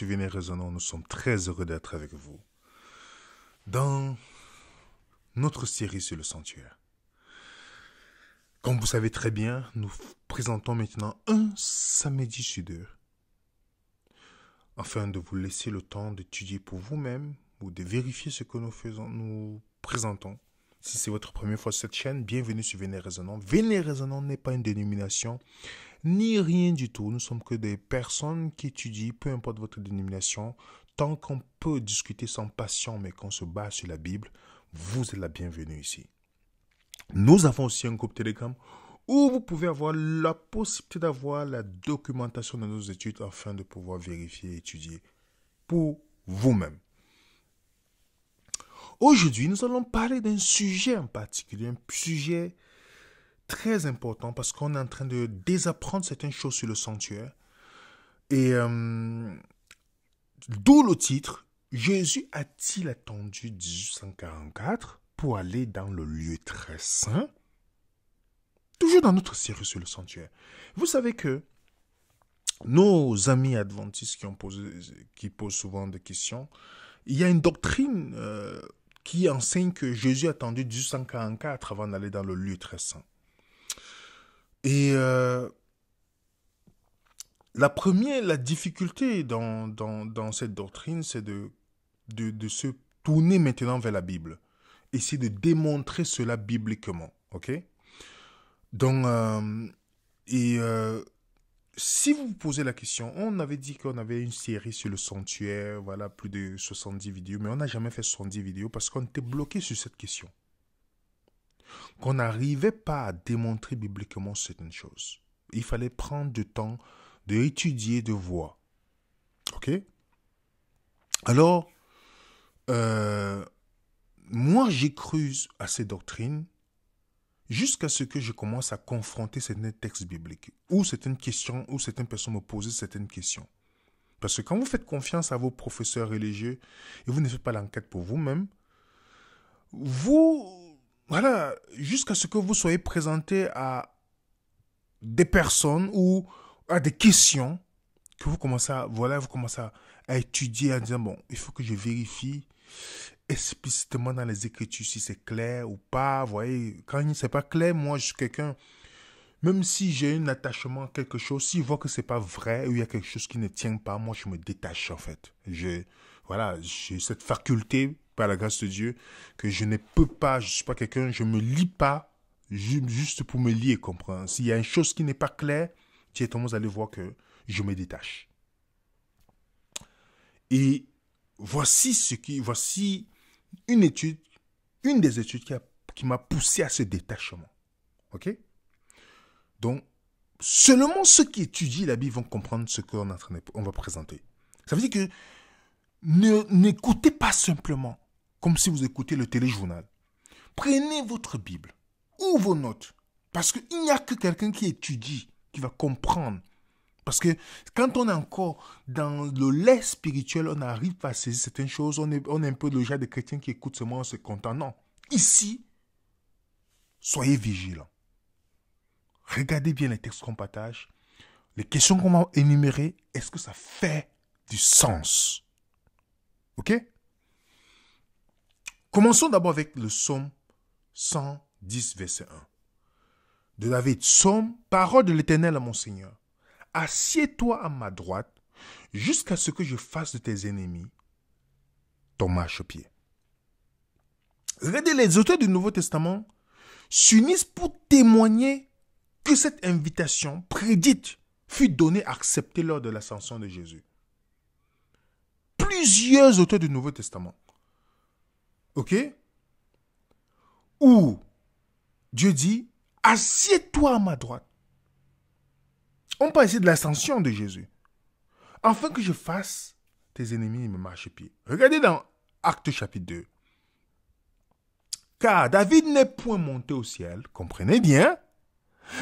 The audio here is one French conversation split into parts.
sur Venez Raisonnons, nous sommes très heureux d'être avec vous dans notre série sur le sanctuaire. Comme vous savez très bien, nous présentons maintenant un samedi sur deux, afin de vous laisser le temps d'étudier pour vous-même ou de vérifier ce que nous présentons. Si c'est votre première fois sur cette chaîne, bienvenue sur Venez Raisonnons. Venez Raisonnons n'est pas une dénomination, ni rien du tout. Nous sommes que des personnes qui étudient, peu importe votre dénomination, tant qu'on peut discuter sans passion, mais qu'on se base sur la Bible, vous êtes la bienvenue ici. Nous avons aussi un groupe Telegram où vous pouvez avoir la possibilité d'avoir la documentation de nos études afin de pouvoir vérifier et étudier pour vous-même. Aujourd'hui, nous allons parler d'un sujet en particulier, un sujet très important parce qu'on est en train de désapprendre certaines choses sur le sanctuaire. Et d'où le titre, Jésus a-t-il attendu 1844 pour aller dans le lieu très saint? Toujours dans notre série sur le sanctuaire. Vous savez que nos amis adventistes qui posent souvent des questions, il y a une doctrine qui enseigne que Jésus a attendu 1844 avant d'aller dans le lieu très saint. Et la difficulté dans cette doctrine, c'est de se tourner maintenant vers la Bible. Essayer de démontrer cela bibliquement. Ok? Donc, si vous vous posez la question, on avait dit qu'on avait une série sur le sanctuaire, voilà, plus de 70 vidéos, mais on n'a jamais fait 70 vidéos parce qu'on était bloqué sur cette question. Qu'on n'arrivait pas à démontrer bibliquement certaines choses. Il fallait prendre du temps d'étudier, de voir. Ok? Alors, moi, j'ai cru à ces doctrines jusqu'à ce que je commence à confronter certains textes bibliques ou certaines questions, ou certaines personnes me posaient certaines questions. Parce que quand vous faites confiance à vos professeurs religieux et vous ne faites pas l'enquête pour vous-même, voilà, jusqu'à ce que vous soyez présenté à des personnes ou à des questions que vous commencez à étudier en disant, bon, il faut que je vérifie explicitement dans les Écritures si c'est clair ou pas. Vous voyez, quand c'est pas clair, moi, je suis quelqu'un, même si j'ai un attachement à quelque chose, si je vois que c'est pas vrai ou il y a quelque chose qui ne tient pas, moi, je me détache, en fait. J'ai cette faculté, par la grâce de Dieu, que je ne peux pas, je suis pas quelqu'un, je me lie pas juste pour me lier et comprendre. S'il y a une chose qui n'est pas claire, directement, vous allez voir que je me détache. Et voici une des études qui m'a poussé à ce détachement. Ok? Donc, seulement ceux qui étudient la Bible vont comprendre ce qu'on va présenter. Ça veut dire que n'écoutez pas simplement comme si vous écoutez le téléjournal. Prenez votre Bible ou vos notes. Parce qu'il n'y a que quelqu'un qui étudie qui va comprendre. Parce que quand on est encore dans le lait spirituel, on arrive à saisir certaines choses. On est un peu le genre de chrétiens qui écoutent seulement en se content. Non. Ici, soyez vigilants. Regardez bien les textes qu'on partage. Les questions qu'on va énumérer, est-ce que ça fait du sens? Ok? Commençons d'abord avec le psaume 110, verset 1. De David, psaume, parole de l'Éternel à mon Seigneur. Assieds-toi à ma droite jusqu'à ce que je fasse de tes ennemis ton marchepied. Regardez, les auteurs du Nouveau Testament s'unissent pour témoigner que cette invitation prédite fut donnée, acceptée lors de l'ascension de Jésus. Plusieurs auteurs du Nouveau Testament. Ok? Où Dieu dit, assieds-toi à ma droite. On parle ici de l'ascension de Jésus. Afin que je fasse tes ennemis me marchepied. Regardez dans Actes chapitre 2. Car David n'est point monté au ciel, comprenez bien,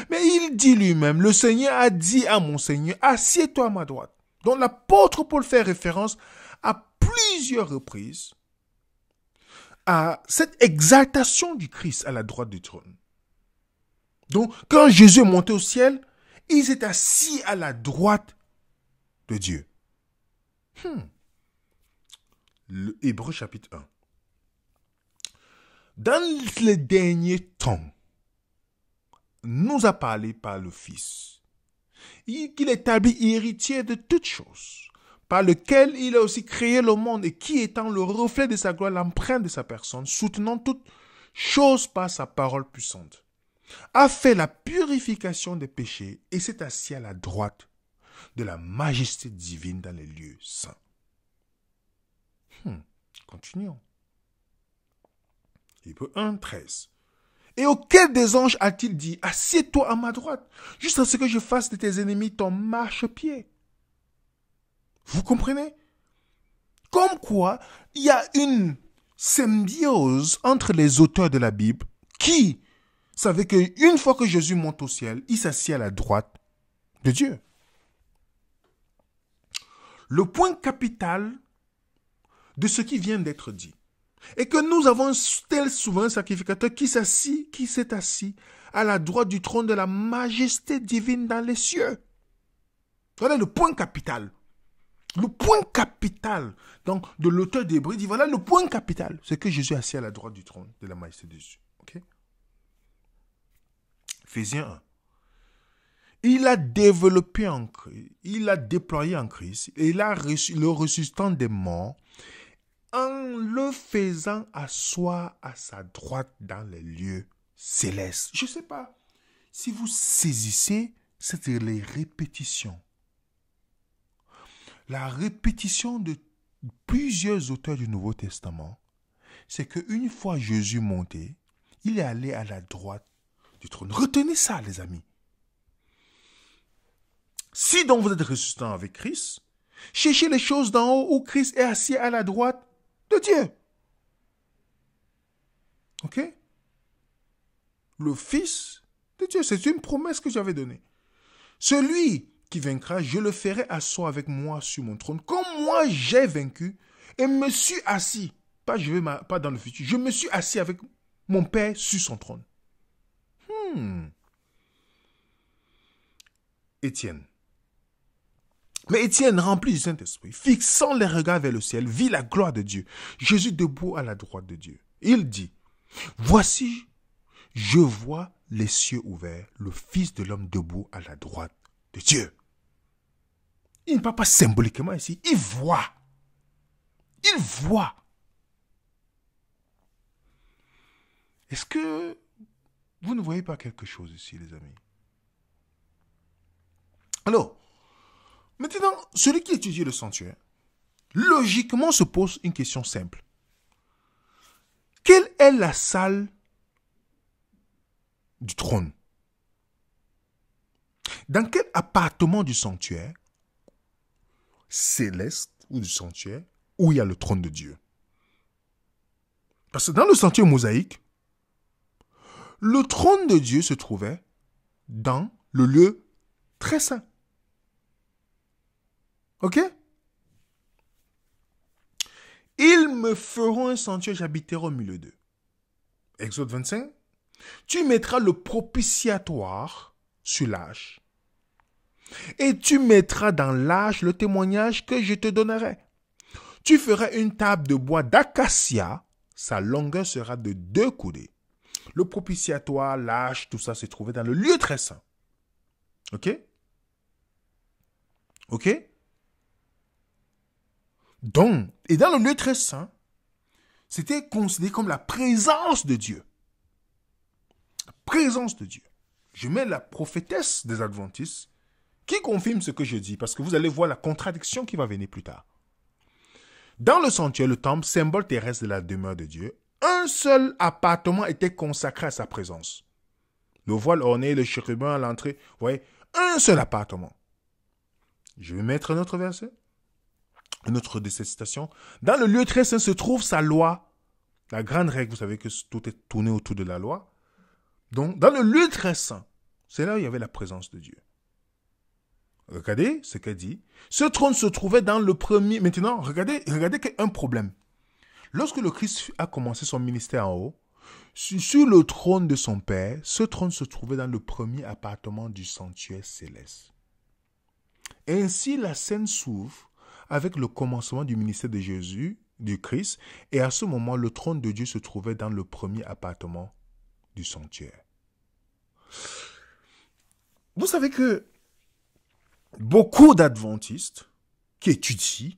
mais il dit lui-même, le Seigneur a dit à mon Seigneur, assieds-toi à ma droite. Donc l'apôtre Paul fait référence à plusieurs reprises à cette exaltation du Christ à la droite du trône. Donc quand Jésus est monté au ciel, il s'est assis à la droite de Dieu. Le Hébreu chapitre 1. Dans les derniers temps, nous a parlé par le Fils, qu'il établit héritier de toutes choses, par lequel il a aussi créé le monde et qui étant le reflet de sa gloire, l'empreinte de sa personne, soutenant toutes choses par sa parole puissante, a fait la purification des péchés et s'est assis à la droite de la majesté divine dans les lieux saints. Continuons. Hébreux 1, 13. Et auquel des anges a-t-il dit, assieds-toi à ma droite, jusqu'à ce que je fasse de tes ennemis ton marchepied. Vous comprenez? Comme quoi, il y a une symbiose entre les auteurs de la Bible qui savaient qu'une fois que Jésus monte au ciel, il s'assied à la droite de Dieu. Le point capital de ce qui vient d'être dit est que nous avons un tel souverain sacrificateur qui s'est assis à la droite du trône de la majesté divine dans les cieux. Voilà le point capital. Le point capital donc, de l'auteur d'Hébreux dit, voilà le point capital, c'est que Jésus est assis à la droite du trône de la majesté de Dieu. Okay? Éphésiens 1. Il a développé en Christ, il a déployé en Christ, et il a reçu le ressuscitant des morts en le faisant asseoir à sa droite dans les lieux célestes. Je ne sais pas si vous saisissez les répétitions. La répétition de plusieurs auteurs du Nouveau Testament, c'est qu'une fois Jésus monté, il est allé à la droite du trône. Retenez ça, les amis. Si donc vous êtes ressuscitant avec Christ, cherchez les choses d'en haut où Christ est assis à la droite de Dieu. Ok? Le Fils de Dieu, c'est une promesse que j'avais donnée. Celui qui vaincra, je le ferai asseoir avec moi sur mon trône, comme moi j'ai vaincu et me suis assis. Pas dans le futur, je me suis assis avec mon Père sur son trône. Étienne. Mais Étienne, rempli du Saint-Esprit, fixant les regards vers le ciel, vit la gloire de Dieu, Jésus debout à la droite de Dieu. Il dit, voici, je vois les cieux ouverts, le Fils de l'homme debout à la droite de Dieu. Il ne parle pas symboliquement ici, il voit. Il voit. Est-ce que vous ne voyez pas quelque chose ici, les amis? Alors, maintenant, celui qui étudie le sanctuaire, logiquement se pose une question simple. Quelle est la salle du trône? Dans quel appartement du sanctuaire céleste ou du sanctuaire où il y a le trône de Dieu? Parce que dans le sanctuaire mosaïque, le trône de Dieu se trouvait dans le lieu très saint. Ok? Ils me feront un sanctuaire, j'habiterai au milieu d'eux. Exode 25. Tu mettras le propitiatoire sur l'arche. Et tu mettras dans l'arche le témoignage que je te donnerai. Tu feras une table de bois d'acacia. Sa longueur sera de 2 coudées. Le propitiatoire, l'arche, tout ça se trouvait dans le lieu très saint. Ok? Ok? Donc, et dans le lieu très saint, c'était considéré comme la présence de Dieu. La présence de Dieu. Je mets la prophétesse des Adventistes qui confirme ce que je dis, parce que vous allez voir la contradiction qui va venir plus tard. Dans le sanctuaire, le temple, symbole terrestre de la demeure de Dieu, un seul appartement était consacré à sa présence. Le voile orné, le chérubin à l'entrée, vous voyez, un seul appartement. Je vais mettre un autre verset. Une autre de ces citations. Dans le lieu très saint se trouve sa loi. La grande règle, vous savez que tout est tourné autour de la loi. Donc, dans le lieu très saint, c'est là où il y avait la présence de Dieu. Regardez ce qu'elle dit. Ce trône se trouvait dans le premier... Maintenant, regardez un problème. Lorsque le Christ a commencé son ministère en haut, sur le trône de son Père, ce trône se trouvait dans le premier appartement du sanctuaire céleste. Ainsi, la scène s'ouvre avec le commencement du ministère de Jésus, du Christ, et à ce moment, le trône de Dieu se trouvait dans le premier appartement du sanctuaire. Vous savez que beaucoup d'adventistes qui étudient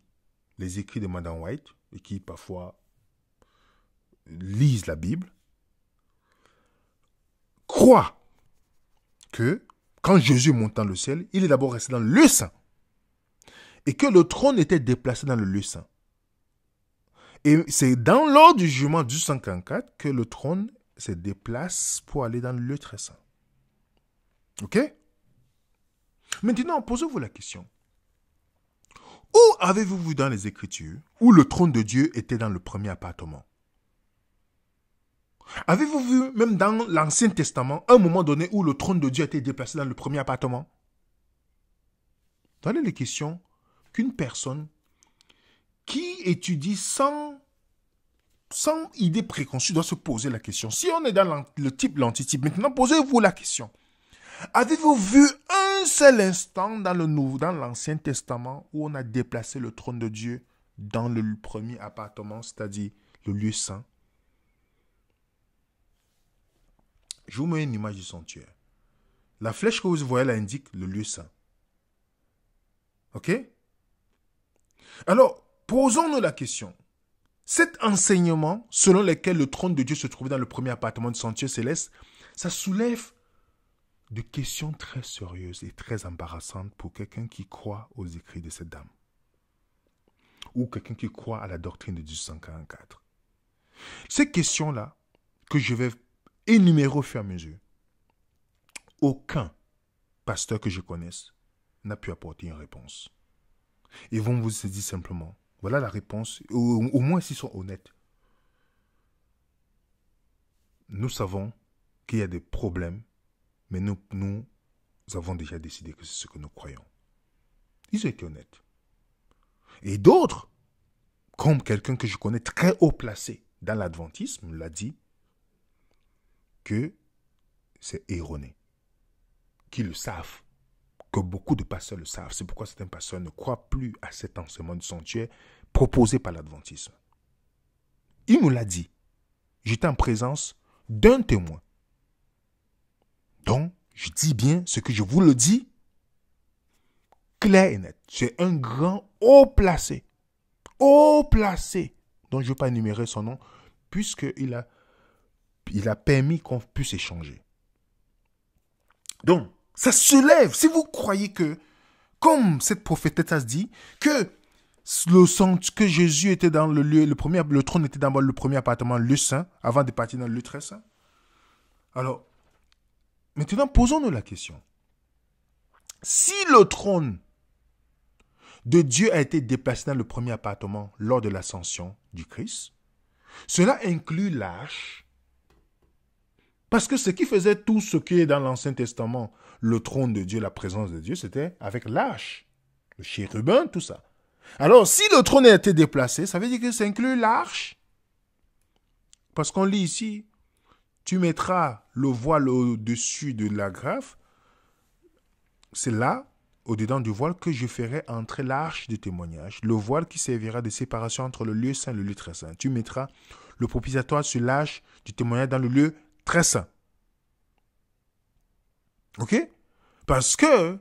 les écrits de Madame White et qui parfois lisent la Bible croient que quand Jésus est monté dans le ciel, il est d'abord resté dans le lieu saint et que le trône était déplacé dans le lieu saint. Et c'est dans l'ordre du jugement du 144 que le trône se déplace pour aller dans le lieu très saint. Ok? Maintenant, posez-vous la question. Où avez-vous vu dans les Écritures où le trône de Dieu était dans le premier appartement? Avez-vous vu, même dans l'Ancien Testament, un moment donné où le trône de Dieu a été déplacé dans le premier appartement? Voilà les questions qu'une personne qui étudie sans idée préconçue doit se poser la question. Si on est dans le type, l'antitype, maintenant posez-vous la question. Avez-vous vu un seul instant dans l'Ancien Testament où on a déplacé le trône de Dieu dans le premier appartement, c'est-à-dire le lieu saint? Je vous mets une image du sanctuaire. La flèche que vous voyez là indique le lieu saint. Ok? Alors, posons-nous la question. Cet enseignement, selon lequel le trône de Dieu se trouvait dans le premier appartement du sanctuaire céleste, ça soulève de questions très sérieuses et très embarrassantes pour quelqu'un qui croit aux écrits de cette dame. Ou quelqu'un qui croit à la doctrine de 1844. Ces questions-là, que je vais énumérer au fur et à mesure, aucun pasteur que je connaisse n'a pu apporter une réponse. Ils vont vous dire simplement, voilà la réponse, au moins s'ils sont honnêtes. Nous savons qu'il y a des problèmes, mais nous avons déjà décidé que c'est ce que nous croyons. Ils ont été honnêtes. Et d'autres, comme quelqu'un que je connais très haut placé dans l'adventisme, l'a dit, que c'est erroné. Qu'ils le savent. Que beaucoup de pasteurs le savent. C'est pourquoi certains pasteurs ne croient plus à cet enseignement du sanctuaire proposé par l'adventisme. Il nous l'a dit. J'étais en présence d'un témoin. Donc, je dis bien ce que je vous le dis, clair et net. C'est un grand haut placé, dont je ne vais pas énumérer son nom, puisqu'il a permis qu'on puisse échanger. Donc, ça soulève, si vous croyez que, comme cette prophétesse dit, que Jésus était dans le lieu, le trône était dans le premier appartement, le saint, avant de partir dans le lieu très saint. Alors, maintenant, posons-nous la question. Si le trône de Dieu a été déplacé dans le premier appartement lors de l'ascension du Christ, cela inclut l'arche. Parce que ce qui faisait tout ce qui est dans l'Ancien Testament, le trône de Dieu, la présence de Dieu, c'était avec l'arche, le chérubin, tout ça. Alors, si le trône a été déplacé, ça veut dire que ça inclut l'arche. Parce qu'on lit ici, tu mettras le voile au-dessus de la grave. C'est là, au-dedans du voile, que je ferai entrer l'arche de témoignage, le voile qui servira de séparation entre le lieu saint et le lieu très saint. Tu mettras le propitiatoire sur l'arche du témoignage dans le lieu très saint. Ok? Parce que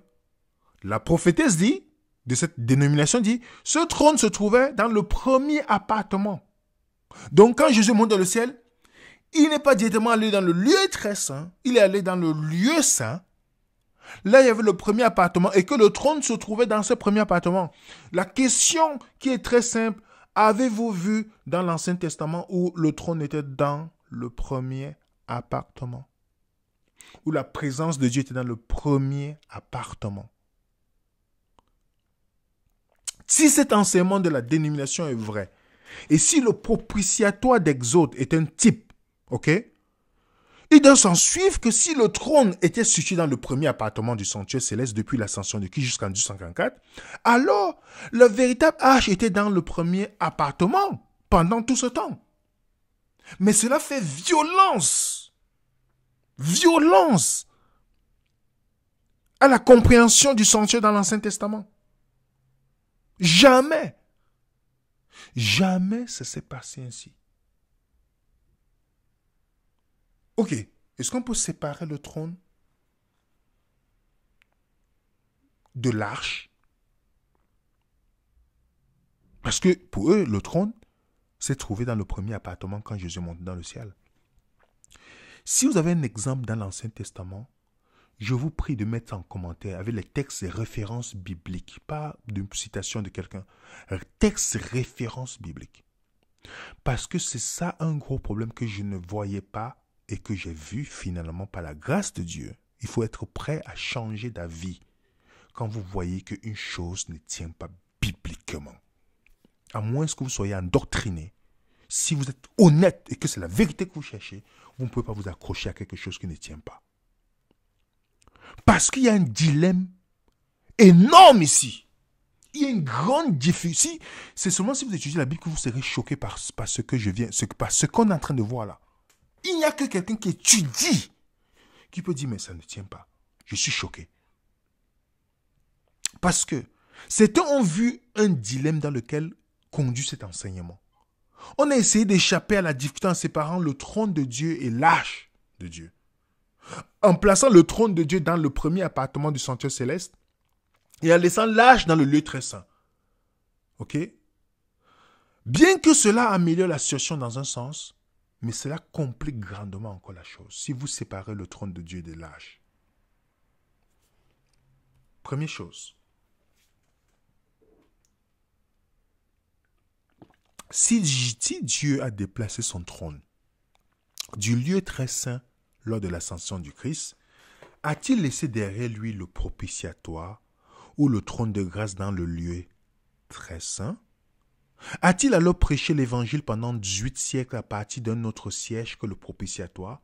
la prophétesse dit, de cette dénomination dit, ce trône se trouvait dans le premier appartement. Donc quand Jésus monte dans le ciel, il n'est pas directement allé dans le lieu très saint, il est allé dans le lieu saint. Là, il y avait le premier appartement et que le trône se trouvait dans ce premier appartement. La question qui est très simple, avez-vous vu dans l'Ancien Testament où le trône était dans le premier appartement? Où la présence de Dieu était dans le premier appartement? Si cet enseignement de la dénomination est vrai, et si le propitiatoire d'Exode est un type, ok, il doit s'en suivre que si le trône était situé dans le premier appartement du sanctuaire céleste depuis l'ascension de Christ jusqu'en 1844, alors le véritable arche était dans le premier appartement pendant tout ce temps. Mais cela fait violence à la compréhension du sanctuaire dans l'Ancien Testament. Jamais. Jamais ça s'est passé ainsi. Ok. Est-ce qu'on peut séparer le trône de l'arche? Parce que pour eux, le trône s'est trouvé dans le premier appartement quand Jésus est monté dans le ciel. Si vous avez un exemple dans l'Ancien Testament, je vous prie de mettre en commentaire avec les textes et références bibliques, pas d'une citation de quelqu'un, textes et références bibliques. Parce que c'est ça un gros problème que je ne voyais pas et que j'ai vu finalement par la grâce de Dieu. Il faut être prêt à changer d'avis quand vous voyez qu'une chose ne tient pas bibliquement. À moins que vous soyez endoctriné. Si vous êtes honnête et que c'est la vérité que vous cherchez, vous ne pouvez pas vous accrocher à quelque chose qui ne tient pas. Parce qu'il y a un dilemme énorme ici. Il y a une grande difficulté. C'est seulement si vous étudiez la Bible que vous serez choqué par ce que je viens, par ce qu'on est en train de voir là. Il n'y a que quelqu'un qui étudie qui peut dire mais ça ne tient pas. Je suis choqué. Parce que certains ont vu un dilemme dans lequel conduit cet enseignement. On a essayé d'échapper à la difficulté en séparant le trône de Dieu et l'arche de Dieu. En plaçant le trône de Dieu dans le premier appartement du sanctuaire céleste et en laissant l'arche dans le lieu très saint. Ok? Bien que cela améliore la situation dans un sens, mais cela complique grandement encore la chose. Si vous séparez le trône de Dieu de l'arche. Première chose. Si Dieu a déplacé son trône du lieu très saint lors de l'ascension du Christ, a-t-il laissé derrière lui le propitiatoire ou le trône de grâce dans le lieu très saint? A-t-il alors prêché l'évangile pendant 18 siècles à partir d'un autre siège que le propitiatoire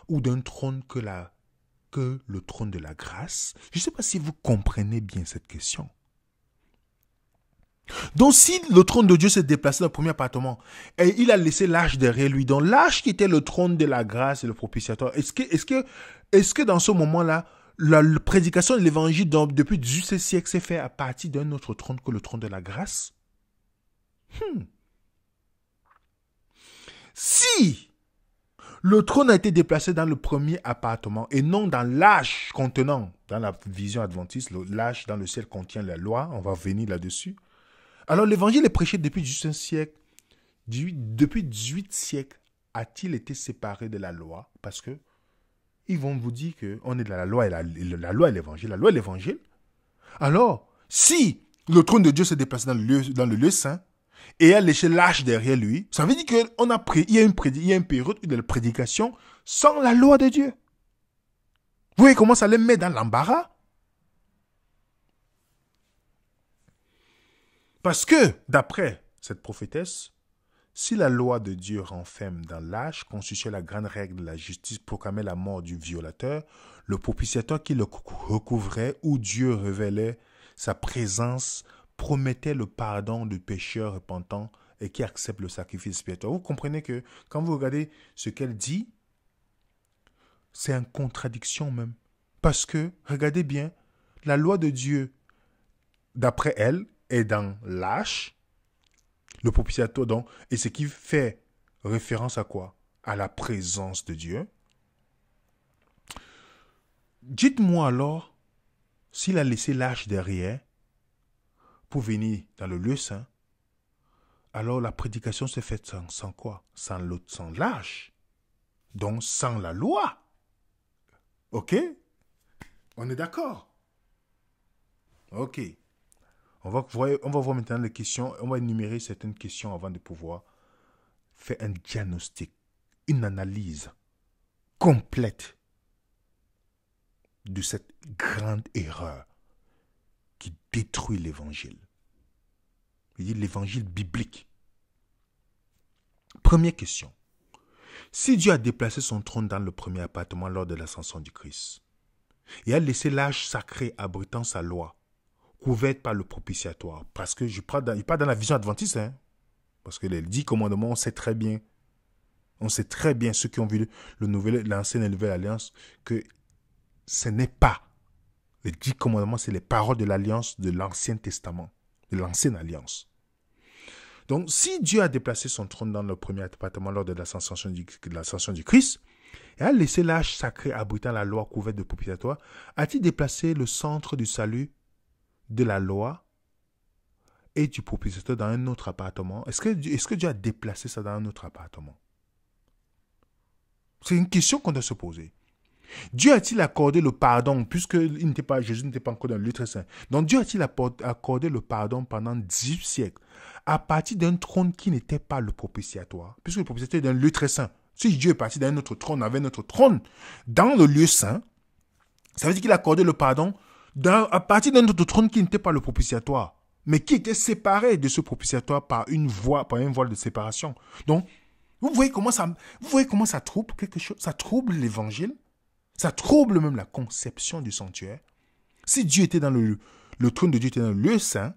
ou d'un trône que le trône de la grâce? Je ne sais pas si vous comprenez bien cette question. Donc si le trône de Dieu s'est déplacé dans le premier appartement et il a laissé l'arche derrière lui, donc l'arche qui était le trône de la grâce et le propitiatoire, est-ce que dans ce moment-là, la prédication de l'évangile depuis 18 siècles s'est faite à partir d'un autre trône que le trône de la grâce? Si le trône a été déplacé dans le premier appartement et non dans l'arche contenant, dans la vision adventiste, l'arche dans le ciel contient la loi, on va revenir là-dessus. Alors l'évangile est prêché depuis 18 siècles. Depuis 18 siècles, a-t-il été séparé de la loi? Parce que ils vont vous dire qu'on est de la loi et la loi et l'évangile. La loi et l'évangile. Alors, si le trône de Dieu s'est déplacé dans le lieu saint et a laissé l'arche derrière lui, ça veut dire qu'il y a une période de prédication sans la loi de Dieu. Vous voyez comment ça les met dans l'embarras? Parce que, d'après cette prophétesse, si la loi de Dieu renferme dans l'arche, constituait la grande règle de la justice, proclamait la mort du violateur, le propitiatoire qui le recouvrait, où Dieu révélait sa présence, promettait le pardon du pécheur repentant et qui accepte le sacrifice expiatoire. Vous comprenez que quand vous regardez ce qu'elle dit, c'est en contradiction même. Parce que, regardez bien, la loi de Dieu, d'après elle, est dans l'arche, le propitiatoire donc, et ce qui fait référence à quoi? À la présence de Dieu. Dites-moi alors, s'il a laissé l'arche derrière pour venir dans le lieu saint, alors la prédication se fait sans quoi? Sans l'arche. Donc sans la loi. Ok? On est d'accord? Ok. On va voir maintenant les questions. On va énumérer certaines questions avant de pouvoir faire un diagnostic, une analyse complète de cette grande erreur qui détruit l'évangile. Je dis l'évangile biblique. Première question. Si Dieu a déplacé son trône dans le premier appartement lors de l'ascension du Christ et a laissé l'arche sacrée abritant sa loi, couverte par le propitiatoire, parce que il parle dans la vision adventiste, hein, parce que les 10 commandements, on sait très bien, ceux qui ont vu l'ancienne et la nouvelle alliance, que ce n'est pas les 10 commandements, c'est les paroles de l'alliance de l'Ancien Testament. de l'ancienne alliance. Donc, si Dieu a déplacé son trône dans le premier appartement lors de l'ascension du Christ, et a laissé l'âge sacré abritant la loi couverte de propitiatoire, a-t-il déplacé le centre du salut de la loi et du propitiatoire dans un autre appartement? Est-ce que Dieu a déplacé ça dans un autre appartement? C'est une question qu'on doit se poser. Dieu a-t-il accordé le pardon, puisque Jésus n'était pas encore dans le lieu très saint. Donc Dieu a-t-il accordé le pardon pendant 18 siècles à partir d'un trône qui n'était pas le propitiatoire, puisque le propitiatoire est dans le lieu très saint. Si Dieu est parti d'un autre trône, avait notre trône dans le lieu saint, ça veut dire qu'il a accordé le pardon à partir d'un autre trône qui n'était pas le propitiatoire, mais qui était séparé de ce propitiatoire par un voile de séparation. Donc, vous voyez comment ça trouble quelque chose, ça trouble l'évangile, ça trouble même la conception du sanctuaire. Si Dieu était dans le trône de Dieu était dans le lieu saint,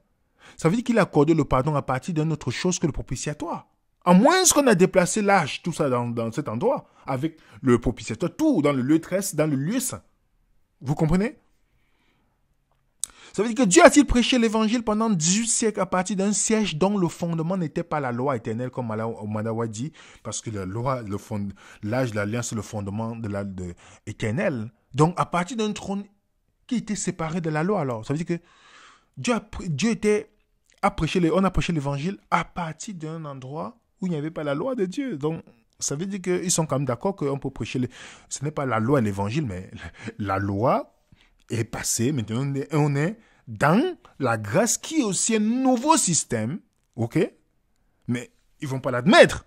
ça veut dire qu'il a accordé le pardon à partir d'une autre chose que le propitiatoire. À moins qu'on a déplacé l'âge, tout ça dans cet endroit, avec le propitiatoire, tout dans le lieu très, dans le lieu saint. Vous comprenez? Ça veut dire que Dieu a-t-il prêché l'évangile pendant 18 siècles à partir d'un siège dont le fondement n'était pas la loi éternelle, comme Madawa dit, parce que la loi, l'âge de l'alliance, c'est le fondement éternel. Donc, à partir d'un trône qui était séparé de la loi, alors, ça veut dire que on a prêché l'évangile à partir d'un endroit où il n'y avait pas la loi de Dieu. Donc, ça veut dire qu'ils sont quand même d'accord qu'on peut prêcher. Ce n'est pas la loi et l'évangile, mais la loi est passée. Maintenant, on est dans la grâce qui est aussi un nouveau système. OK? Mais ils ne vont pas l'admettre.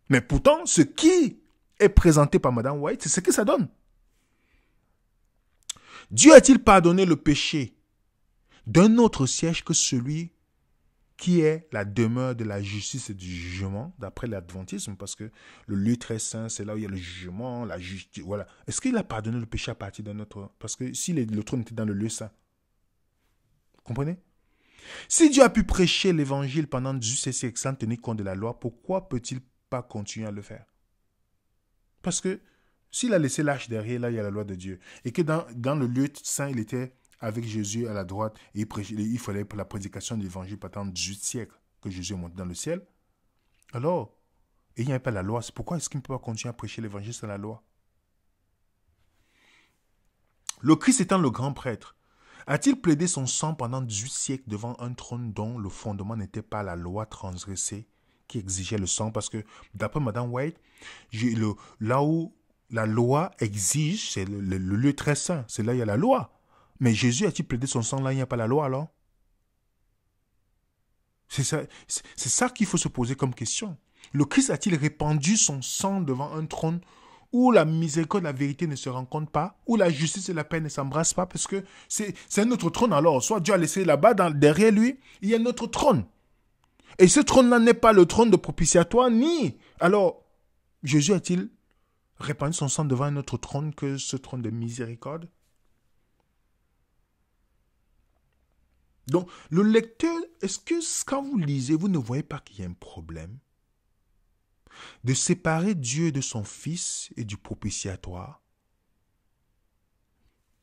Mais pourtant, ce qui est présenté par Madame White, c'est ce que ça donne. Dieu a-t-il pardonné le péché d'un autre siège que celui qui est la demeure de la justice et du jugement, d'après l'adventisme, parce que le lieu très saint, c'est là où il y a le jugement, la justice, voilà. Est-ce qu'il a pardonné le péché à partir d'un autre? Parce que si le trône était dans le lieu saint, vous comprenez? Si Dieu a pu prêcher l'évangile pendant 18 siècles sans tenir compte de la loi, pourquoi peut-il pas continuer à le faire? Parce que s'il a laissé l'arche derrière, là, il y a la loi de Dieu. Et que dans le lieu saint, il était avec Jésus à la droite, et il fallait pour la prédication de l'évangile pendant 18 siècles que Jésus est monté dans le ciel. Alors, et il n'y avait pas la loi, c'est pourquoi est-ce qu'il ne peut pas continuer à prêcher l'évangile sans la loi? Le Christ étant le grand prêtre, a-t-il plaidé son sang pendant 18 siècles devant un trône dont le fondement n'était pas la loi transgressée qui exigeait le sang? Parce que d'après Madame White, là où la loi exige, c'est le lieu très saint, c'est là où il y a la loi. Mais Jésus a-t-il plaidé son sang là, il n'y a pas la loi alors? C'est ça qu'il faut se poser comme question. Le Christ a-t-il répandu son sang devant un trône où la miséricorde et la vérité ne se rencontrent pas, où la justice et la paix ne s'embrassent pas, parce que c'est un autre trône alors. Soit Dieu a laissé là-bas, derrière lui, il y a un autre trône. Et ce trône-là n'est pas le trône de propitiatoire, ni... Alors, Jésus a-t-il répandu son sang devant un autre trône que ce trône de miséricorde? Donc, le lecteur, est-ce que quand vous lisez, vous ne voyez pas qu'il y a un problème de séparer Dieu de son Fils et du propitiatoire?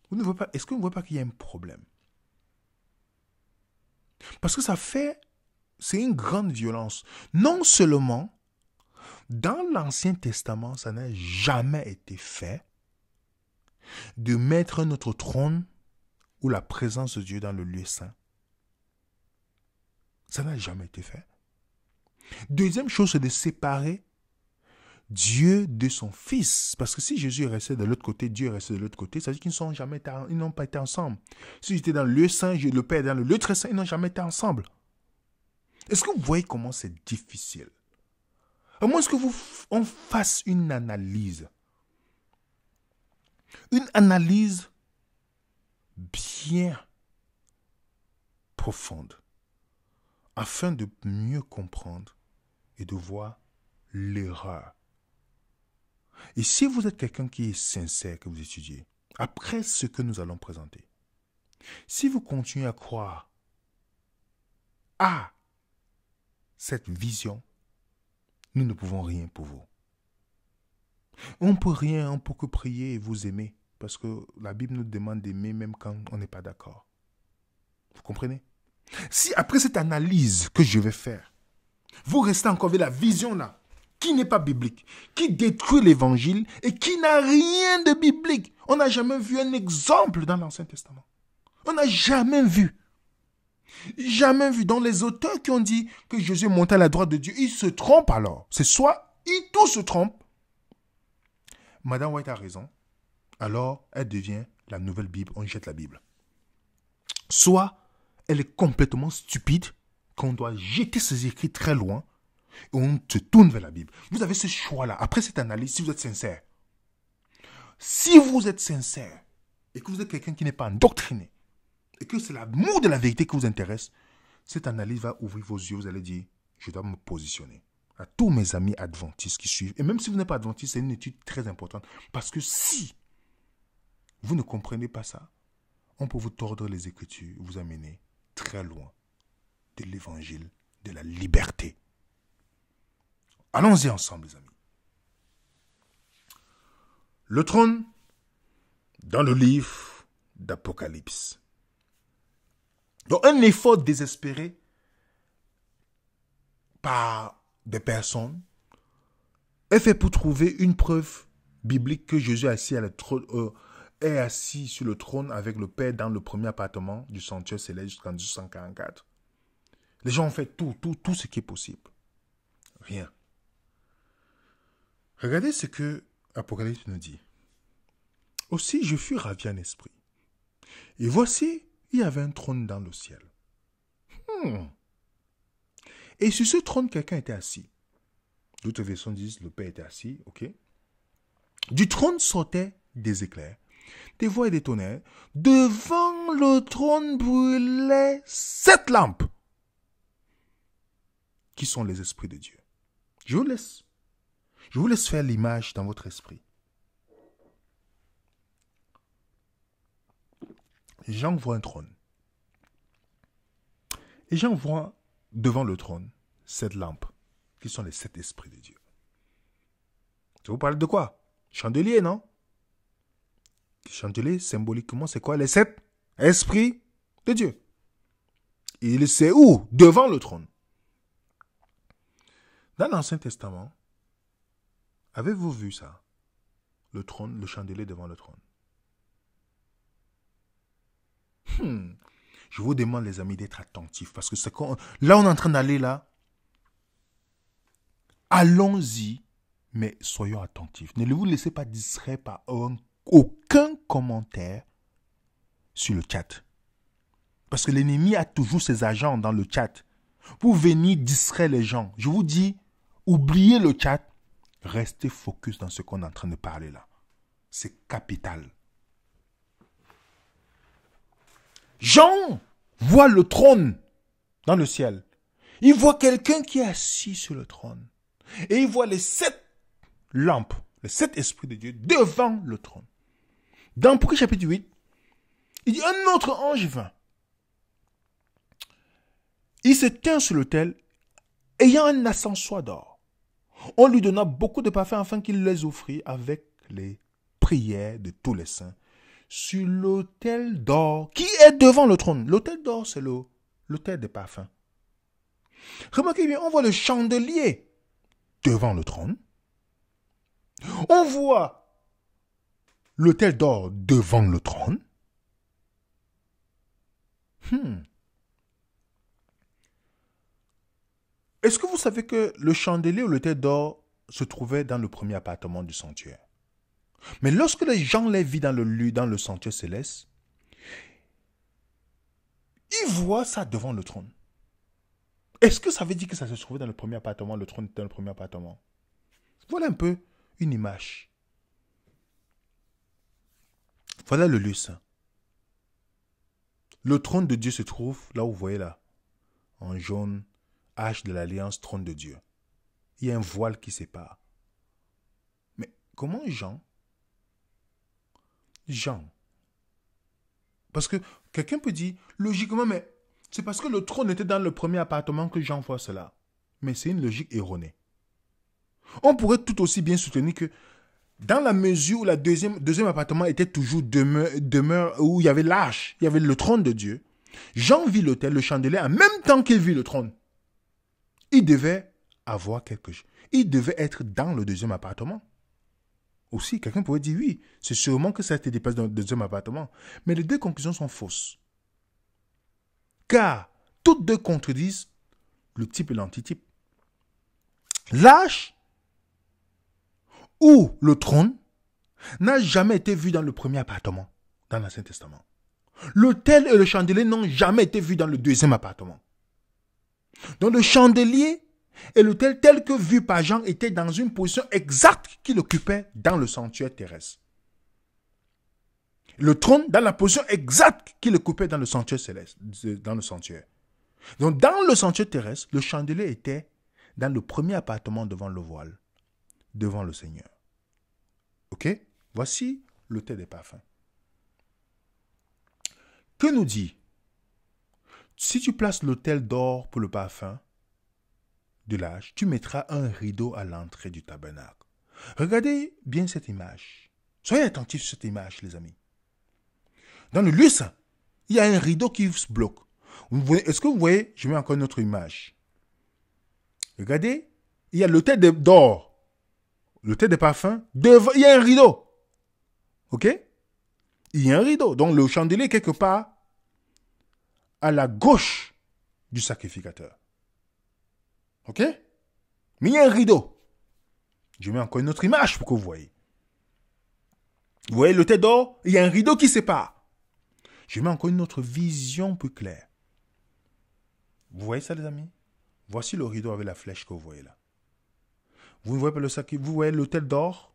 Vous ne voyez pas, est-ce que vous ne voyez pas qu'il y a un problème? Parce que c'est une grande violence. Non seulement, dans l'Ancien Testament, ça n'a jamais été fait de mettre un autre trône ou la présence de Dieu dans le lieu saint. Ça n'a jamais été fait. Deuxième chose, c'est de séparer Dieu de son Fils. Parce que si Jésus est resté de l'autre côté, Dieu est resté de l'autre côté, ça veut dire qu'ils n'ont pas été ensemble. Si j'étais dans le lieu saint, le Père est dans le lieu très saint, ils n'ont jamais été ensemble. Est-ce que vous voyez comment c'est difficile? À moins qu'on fasse une analyse. Une analyse bien profonde, afin de mieux comprendre et de voir l'erreur. Et si vous êtes quelqu'un qui est sincère, que vous étudiez, après ce que nous allons présenter, si vous continuez à croire à cette vision, nous ne pouvons rien pour vous. On ne peut rien, on ne peut que prier et vous aimer, parce que la Bible nous demande d'aimer même quand on n'est pas d'accord. Vous comprenez? Si après cette analyse que je vais faire, vous restez encore avec la vision là, qui n'est pas biblique, qui détruit l'évangile et qui n'a rien de biblique. On n'a jamais vu un exemple dans l'Ancien Testament. On n'a jamais vu. Jamais vu. Dans les auteurs qui ont dit que Jésus est monté à la droite de Dieu, ils se trompent alors. C'est soit ils tous se trompent. Madame White a raison. Alors, elle devient la nouvelle Bible. On jette la Bible. Soit elle est complètement stupide, qu'on doit jeter ses écrits très loin et on se tourne vers la Bible. Vous avez ce choix-là. Après cette analyse, si vous êtes sincère, et que vous êtes quelqu'un qui n'est pas endoctriné, et que c'est l'amour de la vérité qui vous intéresse, cette analyse va ouvrir vos yeux. Vous allez dire, je dois me positionner. À tous mes amis adventistes qui suivent, et même si vous n'êtes pas adventiste, c'est une étude très importante. Parce que si vous ne comprenez pas ça, on peut vous tordre les Écritures, vous amener très loin de l'évangile, de la liberté. Allons-y ensemble, les amis. Le trône dans le livre d'Apocalypse. Donc, un effort désespéré par des personnes est fait pour trouver une preuve biblique que Jésus est assis sur le trône avec le Père dans le premier appartement du sanctuaire céleste jusqu'en 1844. Les gens ont fait tout ce qui est possible. Rien. Regardez ce que Apocalypse nous dit. Aussi, je fus ravi en esprit. Et voici, il y avait un trône dans le ciel. Et sur ce trône, quelqu'un était assis. D'autres versions disent le Père était assis, ok. Du trône sortaient des éclairs, des voix et des tonnerres. Devant le trône brûlaient 7 lampes, qui sont les esprits de Dieu. Je vous laisse faire l'image dans votre esprit. Jean voit un trône. Et Jean voit devant le trône 7 lampes, qui sont les 7 esprits de Dieu. Je vous parle de quoi? Chandelier, non? Chandelier, symboliquement, c'est quoi? Les 7 esprits de Dieu. Il sait où? Devant le trône. Dans l'Ancien Testament, avez-vous vu ça? Le trône, le chandelier devant le trône. Je vous demande, les amis, d'être attentifs. Parce que là, on est en train d'aller là. Allons-y, mais soyons attentifs. Ne vous laissez pas distraire par aucun commentaire sur le chat. Parce que l'ennemi a toujours ses agents dans le chat pour venir distraire les gens. Je vous dis, oubliez le chat. Restez focus dans ce qu'on est en train de parler là. C'est capital. Jean voit le trône dans le ciel. Il voit quelqu'un qui est assis sur le trône. Et il voit les 7 lampes, les 7 esprits de Dieu devant le trône. Dans Apocalypse chapitre 8, il dit, un autre ange vint. Il se tint sur l'autel, ayant un ascensoir d'or. On lui donna beaucoup de parfums afin qu'il les offrit avec les prières de tous les saints sur l'autel d'or qui est devant le trône. L'autel d'or, c'est l'autel des parfums. Remarquez bien, on voit le chandelier devant le trône. On voit l'autel d'or devant le trône. Est-ce que vous savez que le chandelier ou l'autel d'or se trouvait dans le premier appartement du sanctuaire? Mais lorsque les gens les vit dans le sanctuaire céleste, ils voient ça devant le trône. Est-ce que ça veut dire que ça se trouvait dans le premier appartement, le trône était dans le premier appartement? Voilà un peu une image. Voilà le lieu saint. Le trône de Dieu se trouve là où vous voyez là, en jaune, H de l'Alliance, trône de Dieu. Il y a un voile qui sépare. Mais comment Jean. Parce que quelqu'un peut dire, logiquement, mais c'est parce que le trône était dans le premier appartement que Jean voit cela. Mais c'est une logique erronée. On pourrait tout aussi bien soutenir que dans la mesure où le deuxième appartement était toujours demeure où il y avait l'arche, il y avait le trône de Dieu, Jean vit l'autel, le chandelier, en même temps qu'il vit le trône. Il devait avoir quelque chose. Il devait être dans le deuxième appartement. Aussi, quelqu'un pourrait dire oui, c'est sûrement que ça a été dépassé dans le deuxième appartement. Mais les deux conclusions sont fausses. Car toutes deux contredisent le type et l'antitype. L'âge ou le trône n'a jamais été vu dans le premier appartement, dans l'Ancien Testament. L'autel et le chandelier n'ont jamais été vus dans le deuxième appartement. Donc le chandelier et l'autel tel que vu par Jean étaient dans une position exacte qu'il occupait dans le sanctuaire terrestre. Le trône dans la position exacte qu'il occupait dans le sanctuaire céleste, dans le sanctuaire. Donc dans le sanctuaire terrestre, le chandelier était dans le premier appartement devant le voile, devant le Seigneur. Ok? Voici l'autel des parfums. Que nous dit? Si tu places l'autel d'or pour le parfum de l'âge, tu mettras un rideau à l'entrée du tabernacle. Regardez bien cette image. Soyez attentifs sur cette image, les amis. Dans le lieu saint, il y a un rideau qui se bloque. Est-ce que vous voyez? Je mets encore une autre image. Regardez, il y a l'autel d'or, l'autel des parfums, devant, il y a un rideau. Ok? Il y a un rideau. Donc le chandelier, quelque part, à la gauche du sacrificateur. Ok? Mais il y a un rideau. Je mets encore une autre image pour que vous voyez. Vous voyez l'autel d'or? Il y a un rideau qui sépare. Je mets encore une autre vision plus claire. Vous voyez ça, les amis? Voici le rideau avec la flèche que vous voyez là. Vous voyez l'autel d'or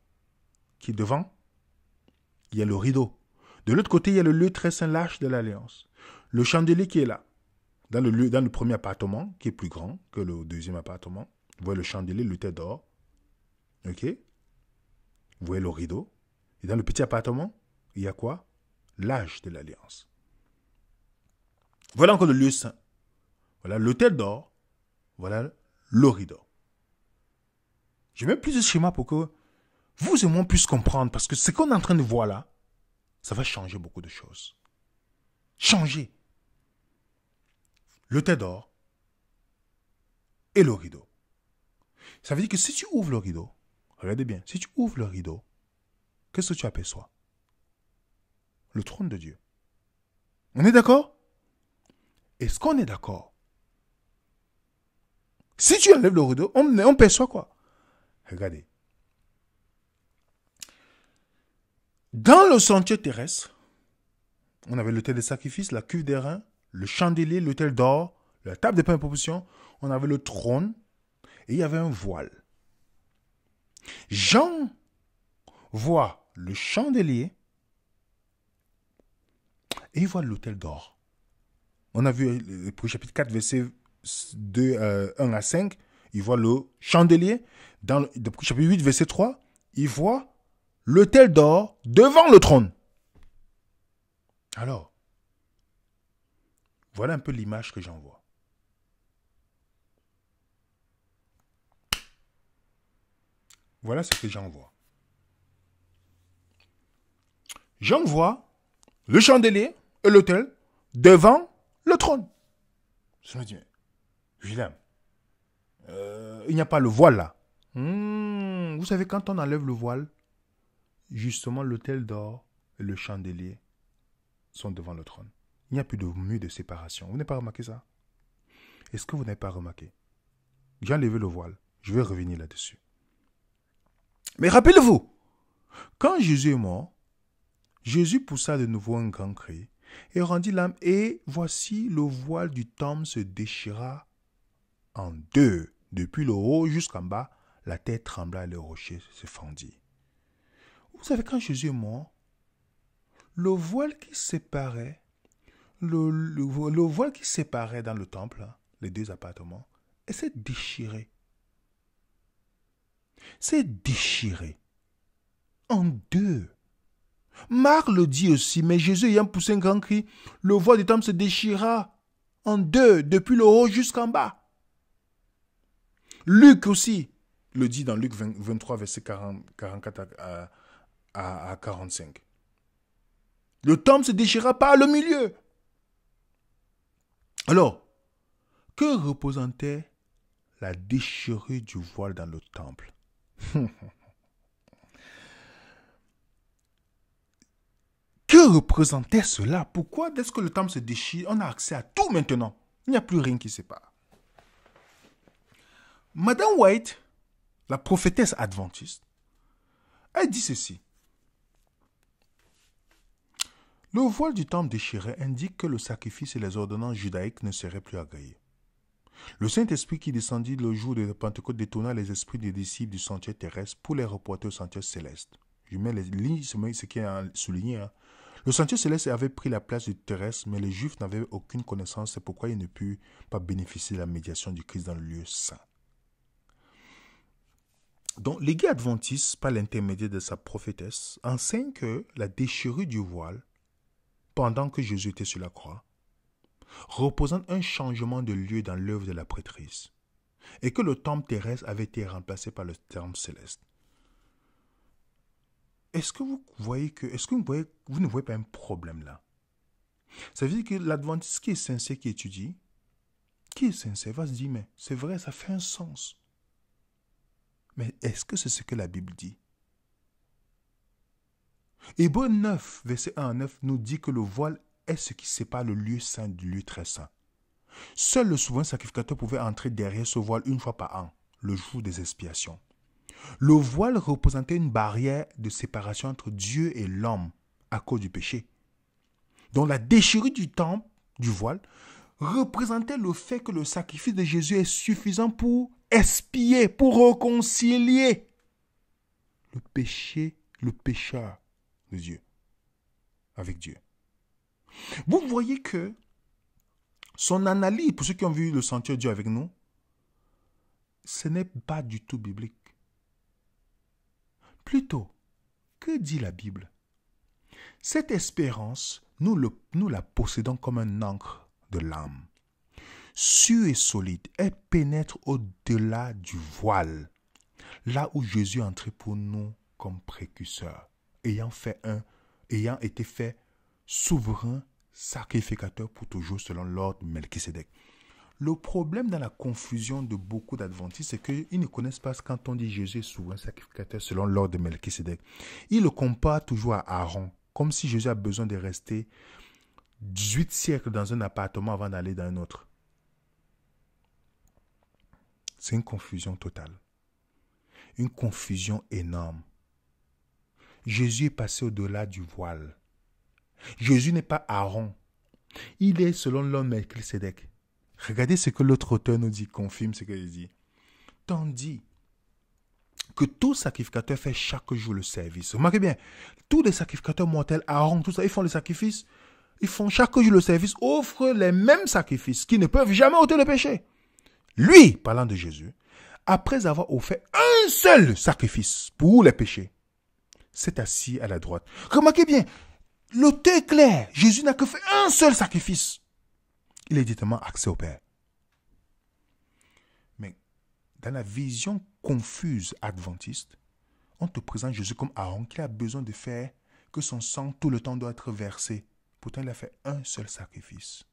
qui est devant. Il y a le rideau. De l'autre côté, il y a le lieu très saint lâche de l'Alliance. Le chandelier qui est là, dans le premier appartement, qui est plus grand que le deuxième appartement. Vous voyez le chandelier, l'autel d'or. Ok? Vous voyez le rideau. Et dans le petit appartement, il y a quoi? L'âge de l'Alliance. Voilà encore le lieu saint. Voilà l'autel d'or. Voilà le rideau. Je mets plus de schémas pour que vous et moi puissions comprendre. Parce que ce qu'on est en train de voir là, ça va changer beaucoup de choses. Changer. L'autel d'or et le rideau. Ça veut dire que si tu ouvres le rideau, regardez bien, si tu ouvres le rideau, qu'est-ce que tu aperçois? Le trône de Dieu. On est d'accord? Est-ce qu'on est d'accord? Si tu enlèves le rideau, on perçoit quoi? Regardez. Dans le sanctuaire terrestre, on avait l'autel de sacrifice, la cuve d'airain, le chandelier, l'autel d'or, la table de pain et proposition, on avait le trône et il y avait un voile. Jean voit le chandelier et il voit l'autel d'or. On a vu le chapitre 4, verset 1 à 5, il voit le chandelier. Dans le chapitre 8, verset 3, il voit l'autel d'or devant le trône. Alors, voilà un peu l'image que j'en vois. Voilà ce que j'en vois. J'en vois le chandelier et l'autel devant le trône. Je me dis, Willem, il n'y a pas le voile là. Vous savez, quand on enlève le voile, justement l'autel d'or et le chandelier sont devant le trône. Il n'y a plus de mur de séparation. Vous n'avez pas remarqué ça? Est-ce que vous n'avez pas remarqué? J'ai enlevé le voile. Je vais revenir là-dessus. Mais rappelez-vous, quand Jésus est mort, Jésus poussa de nouveau un grand cri et rendit l'âme. Et voici le voile du temple se déchira en deux. Depuis le haut jusqu'en bas, la terre trembla et le rocher se fendit. Vous savez, quand Jésus est mort, le voile qui séparait, le voile qui séparait dans le temple, les deux appartements, s'est déchiré. C'est déchiré en deux. Marc le dit aussi, mais Jésus ayant poussé un grand cri, le voile du temple se déchira en deux, depuis le haut jusqu'en bas. Luc aussi le dit dans Luc 23, verset 44 à 45. Le temple se déchira par le milieu. Alors, que représentait la déchirure du voile dans le temple? Que représentait cela? Pourquoi est-ce que le temple se déchire? On a accès à tout maintenant. Il n'y a plus rien qui sépare. Madame White, la prophétesse adventiste, a dit ceci. Le voile du temple déchiré indique que le sacrifice et les ordonnances judaïques ne seraient plus agréés. Le Saint-Esprit qui descendit le jour de la Pentecôte détourna les esprits des disciples du sentier terrestre pour les reporter au sentier céleste. Je mets les lignes, ce qui est souligné. Le sentier céleste avait pris la place du terrestre, mais les Juifs n'avaient aucune connaissance, c'est pourquoi ils ne purent pas bénéficier de la médiation du Christ dans le lieu saint. Donc, l'Église adventiste, par l'intermédiaire de sa prophétesse, enseigne que la déchirure du voile, pendant que Jésus était sur la croix, représente un changement de lieu dans l'œuvre de la prêtrise, et que le temple terrestre avait été remplacé par le temple céleste. Est-ce que vous ne voyez pas un problème là? Ça veut dire que l'adventiste qui est sincère, qui étudie, va se dire, mais c'est vrai, ça fait un sens. Mais est-ce que c'est ce que la Bible dit? Hébreux 9, verset 1 à 9, nous dit que le voile est ce qui sépare le lieu saint du lieu très saint. Seul le souverain sacrificateur pouvait entrer derrière ce voile une fois par an, le jour des expiations. Le voile représentait une barrière de séparation entre Dieu et l'homme à cause du péché. Donc la déchirure du temple, du voile, représentait le fait que le sacrifice de Jésus est suffisant pour expier, pour réconcilier le pécheur de Dieu, avec Dieu. Vous voyez que son analyse, pour ceux qui ont vu le sentier de Dieu avec nous, ce n'est pas du tout biblique. Plutôt, que dit la Bible? Cette espérance, nous la possédons comme un ancre de l'âme. Sûre et solide, elle pénètre au-delà du voile, là où Jésus est entré pour nous comme précurseur, ayant été fait souverain sacrificateur pour toujours selon l'ordre de Melchisédek. Le problème dans la confusion de beaucoup d'adventistes, c'est qu'ils ne connaissent pas quand on dit Jésus est souverain sacrificateur selon l'ordre de Melchisédek. Ils le comparent toujours à Aaron, comme si Jésus a besoin de rester 18 siècles dans un appartement avant d'aller dans un autre. C'est une confusion totale. Une confusion énorme. Jésus est passé au-delà du voile. Jésus n'est pas Aaron. Il est selon l'homme Melchisédek. Regardez ce que l'autre auteur nous dit, confirme ce qu'il dit. Tandis que tout sacrificateur fait chaque jour le service. Remarquez bien, tous les sacrificateurs mortels, Aaron, tout ça, ils font le sacrifice. Ils font chaque jour le service, offrent les mêmes sacrifices qui ne peuvent jamais ôter le péché. Lui, parlant de Jésus, après avoir offert un seul sacrifice pour les péchés, s'est assis à la droite. Remarquez bien, l'auteur est clair. Jésus n'a que fait un seul sacrifice. Il est directement accès au Père. Mais dans la vision confuse adventiste, on te présente Jésus comme Aaron qui a besoin de faire que son sang tout le temps doit être versé. Pourtant, il a fait un seul sacrifice.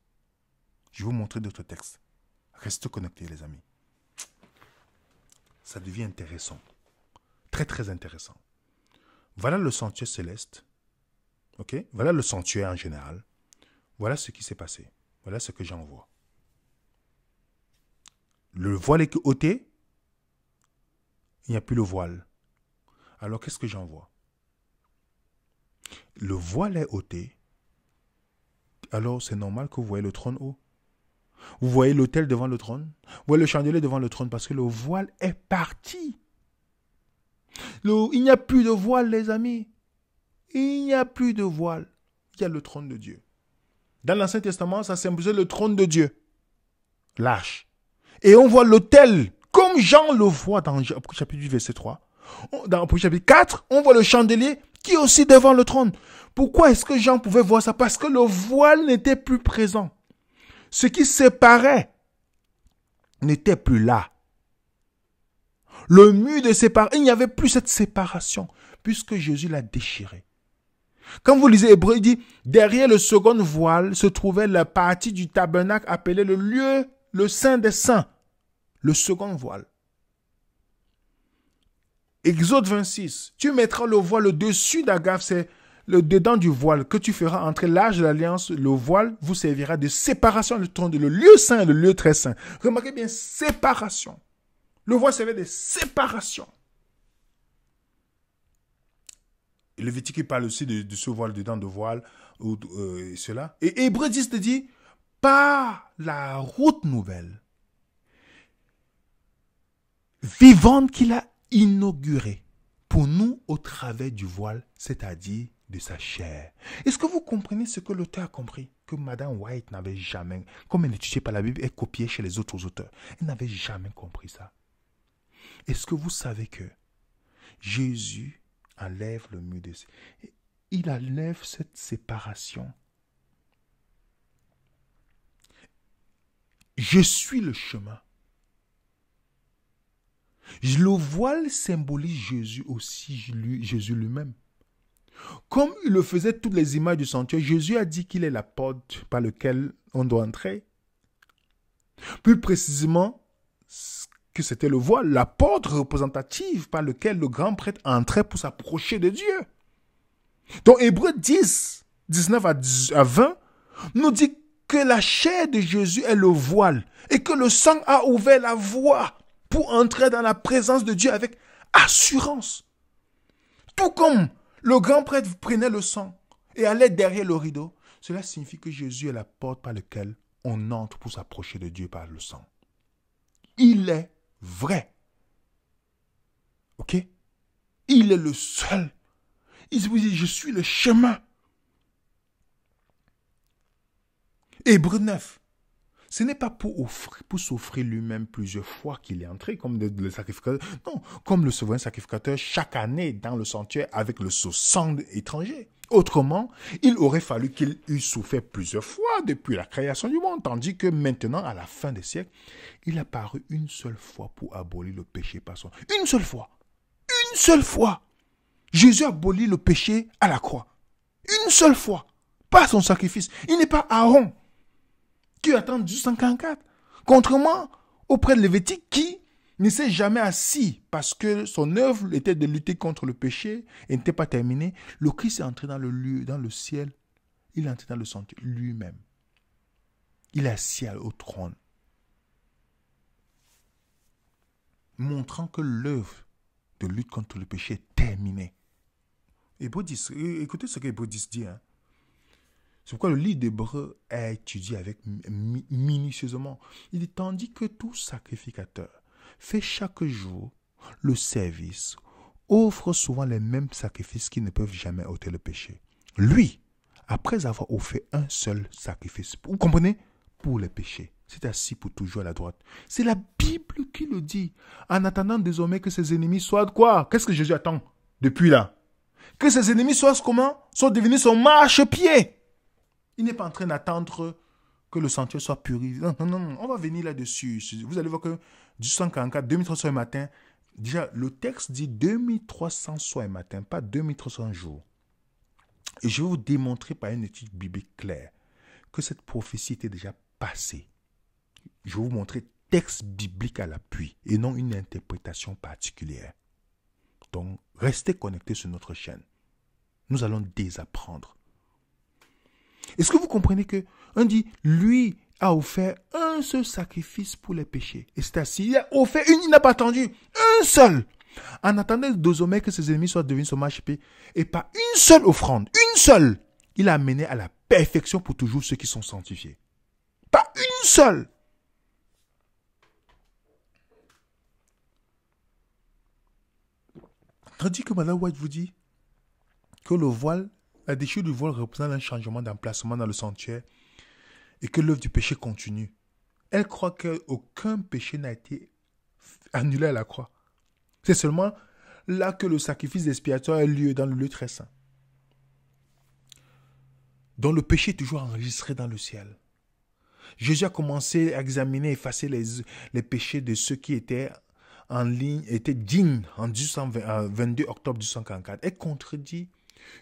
Je vais vous montrer d'autres textes. Restez connectés, les amis. Ça devient intéressant. Très, très intéressant. Voilà le sanctuaire céleste. Ok? Voilà le sanctuaire en général. Voilà ce qui s'est passé. Voilà ce que j'en vois. Le voile est ôté. Il n'y a plus le voile. Alors, qu'est-ce que j'en vois? Le voile est ôté. Alors, c'est normal que vous voyez le trône haut. Vous voyez l'autel devant le trône. Vous voyez le chandelier devant le trône parce que le voile est parti. Il n'y a plus de voile, les amis. Il n'y a plus de voile. Il y a le trône de Dieu. Dans l'Ancien Testament, ça symbolisait le trône de Dieu. L'arche. Et on voit l'autel, comme Jean le voit dans chapitre 8, verset 3. Dans chapitre 4, on voit le chandelier qui est aussi devant le trône. Pourquoi est-ce que Jean pouvait voir ça? Parce que le voile n'était plus présent. Ce qui séparait n'était plus là. Le mur de séparation, il n'y avait plus cette séparation, puisque Jésus l'a déchiré. Quand vous lisez Hébreu, il dit, derrière le second voile se trouvait la partie du tabernacle appelée le lieu, le Saint des Saints. Le second voile. Exode 26, tu mettras le voile au-dessus d'Agave, c'est le dedans du voile que tu feras entrer l'arche de l'alliance. Le voile vous servira de séparation entre le lieu saint et le lieu très saint. Remarquez bien, séparation. Le voile servait de séparation. Le Lévitique parle aussi de ce voile dedans de voile, et cela. Et Hébreu 10 te dit, par la route nouvelle, vivante qu'il a inaugurée pour nous au travers du voile, c'est-à-dire de sa chair. Est-ce que vous comprenez ce que l'auteur a compris? Que Madame White n'avait jamais, comme elle n'étudiait pas la Bible, elle copiait chez les autres auteurs. Elle n'avait jamais compris ça. Est-ce que vous savez que Jésus enlève le mur de... Il enlève cette séparation. Je suis le chemin. Le voile symbolise Jésus aussi, Jésus lui-même. Comme il le faisait toutes les images du sanctuaire, Jésus a dit qu'il est la porte par laquelle on doit entrer. Plus précisément, que c'était le voile, la porte représentative par laquelle le grand prêtre entrait pour s'approcher de Dieu. Donc Hébreu 10, 19 à 20, nous dit que la chair de Jésus est le voile et que le sang a ouvert la voie pour entrer dans la présence de Dieu avec assurance. Tout comme le grand prêtre prenait le sang et allait derrière le rideau, cela signifie que Jésus est la porte par laquelle on entre pour s'approcher de Dieu par le sang. Il est vrai. Ok? Il est le seul. Il vous dit, je suis le chemin. Hébreu 9. Ce n'est pas pour s'offrir lui-même plusieurs fois qu'il est entré comme le sacrificateur. Non, comme le souverain sacrificateur chaque année dans le sanctuaire avec le sang étranger. Autrement, il aurait fallu qu'il eût souffert plusieurs fois depuis la création du monde, tandis que maintenant, à la fin des siècles, il a paru une seule fois pour abolir le péché par son... Une seule fois. Une seule fois. Jésus abolit le péché à la croix. Une seule fois. Pas son sacrifice. Il n'est pas Aaron qui attend 1844. Contrairement au prêtre Lévitique qui ne s'est jamais assis parce que son œuvre était de lutter contre le péché et n'était pas terminée. Le Christ est entré dans le lieu, dans le ciel. Il est entré dans le sanctuaire lui-même. Il est assis au trône. Montrant que l'œuvre de lutte contre le péché est terminée. Hébreu 10, écoutez ce que Hébreu 10 dit. Hein. C'est pourquoi le livre d'Hébreu est étudié avec minutieusement. Il dit, tandis que tout sacrificateur fait chaque jour le service, offre souvent les mêmes sacrifices qui ne peuvent jamais ôter le péché. Lui, après avoir offert un seul sacrifice, vous comprenez, pour les péchés, s'est assis pour toujours à la droite. C'est la Bible qui le dit. En attendant désormais que ses ennemis soient quoi? Qu'est-ce que Jésus attend depuis là? Que ses ennemis soient comment? Soient devenus son marchepied. Il n'est pas en train d'attendre que le sanctuaire soit purifié. Non, non, non, on va venir là-dessus. Vous allez voir que 1844, 2300 matin, déjà le texte dit 2300 soirs et matin, pas 2300 jours. Et je vais vous démontrer par une étude biblique claire que cette prophétie était déjà passée. Je vais vous montrer texte biblique à l'appui et non une interprétation particulière. Donc, restez connectés sur notre chaîne. Nous allons désapprendre. Est-ce que vous comprenez que on dit, lui a offert un seul sacrifice pour les péchés. Et c'est ainsi, il a offert il n'a pas attendu un seul. En attendant désormais que ses ennemis soient devenus son marchepied. Et pas une seule offrande, une seule. Il a amené à la perfection pour toujours ceux qui sont sanctifiés. Pas une seule. Tandis que Madame White vous dit que le voile, la déchirure du voile représente un changement d'emplacement dans le sanctuaire et que l'œuvre du péché continue. Elle croit qu'aucun péché n'a été annulé à la croix. C'est seulement là que le sacrifice expiatoire a lieu dans le lieu très saint. dont le péché est toujours enregistré dans le ciel. Jésus a commencé à examiner, effacer les péchés de ceux qui étaient en ligne, étaient dignes en 22 octobre 1844. Elle contredit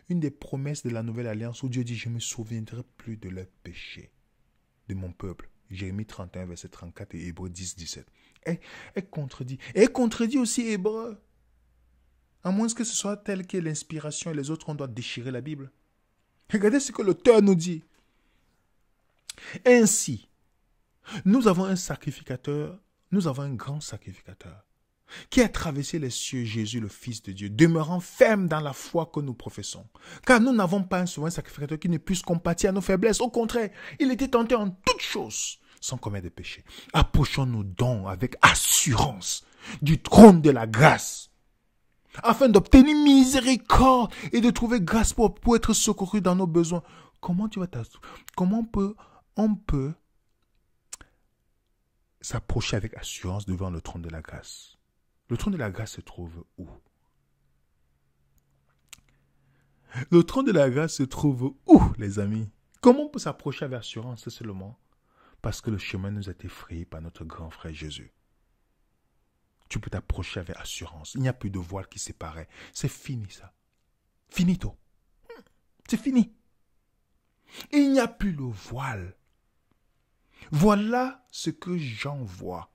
Une des promesses de la nouvelle alliance où Dieu dit, je ne me souviendrai plus de leurs péchés, de mon peuple. Jérémie 31, verset 34 et Hébreux 10, 17. Elle contredit. Et elle contredit aussi Hébreux. À moins que ce soit tel que l'inspiration et les autres, on doit déchirer la Bible. Regardez ce que l'auteur nous dit. Ainsi, nous avons un sacrificateur, nous avons un grand sacrificateur, qui a traversé les cieux, Jésus, le Fils de Dieu, demeurant ferme dans la foi que nous professons. Car nous n'avons pas un souverain sacrificateur qui ne puisse compatir à nos faiblesses. Au contraire, il était tenté en toutes choses, sans commettre de péché. Approchons-nous donc avec assurance du trône de la grâce, afin d'obtenir miséricorde et de trouver grâce pour être secouru dans nos besoins. Comment on peut s'approcher avec assurance devant le trône de la grâce? Le trône de la grâce se trouve où? Le trône de la grâce se trouve où, les amis? Comment on peut s'approcher avec assurance seulement? Parce que le chemin nous a été frayé par notre grand frère Jésus. Tu peux t'approcher avec assurance. Il n'y a plus de voile qui séparait. C'est fini ça. Finito. C'est fini. Il n'y a plus le voile. Voilà ce que Jean voit.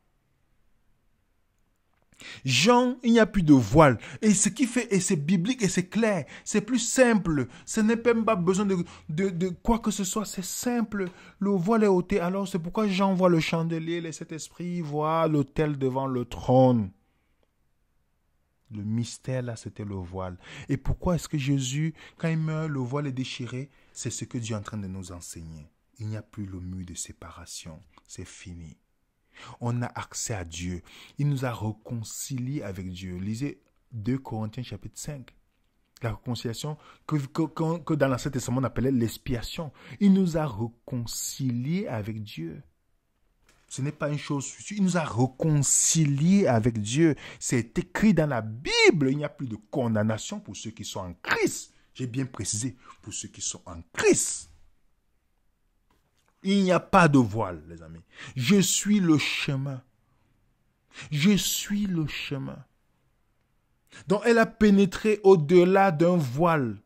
Jean, il n'y a plus de voile. Et ce qui fait, et c'est biblique et c'est clair. C'est plus simple. Ce n'est même pas besoin de quoi que ce soit. C'est simple. Le voile est ôté. Alors c'est pourquoi Jean voit le chandelier, le Saint-Esprit voit l'autel devant le trône. Le mystère là, c'était le voile. Et pourquoi est-ce que Jésus, quand il meurt, le voile est déchiré? C'est ce que Dieu est en train de nous enseigner. Il n'y a plus le mur de séparation. C'est fini. On a accès à Dieu. Il nous a réconciliés avec Dieu. Lisez 2 Corinthiens chapitre 5. La réconciliation que dans l'Ancien Testament on appelait l'expiation. Il nous a réconciliés avec Dieu. Ce n'est pas une chose. Il nous a réconciliés avec Dieu. C'est écrit dans la Bible. Il n'y a plus de condamnation pour ceux qui sont en Christ. J'ai bien précisé, pour ceux qui sont en Christ. Il n'y a pas de voile, les amis. Je suis le chemin. Je suis le chemin. Donc, elle a pénétré au-delà d'un voile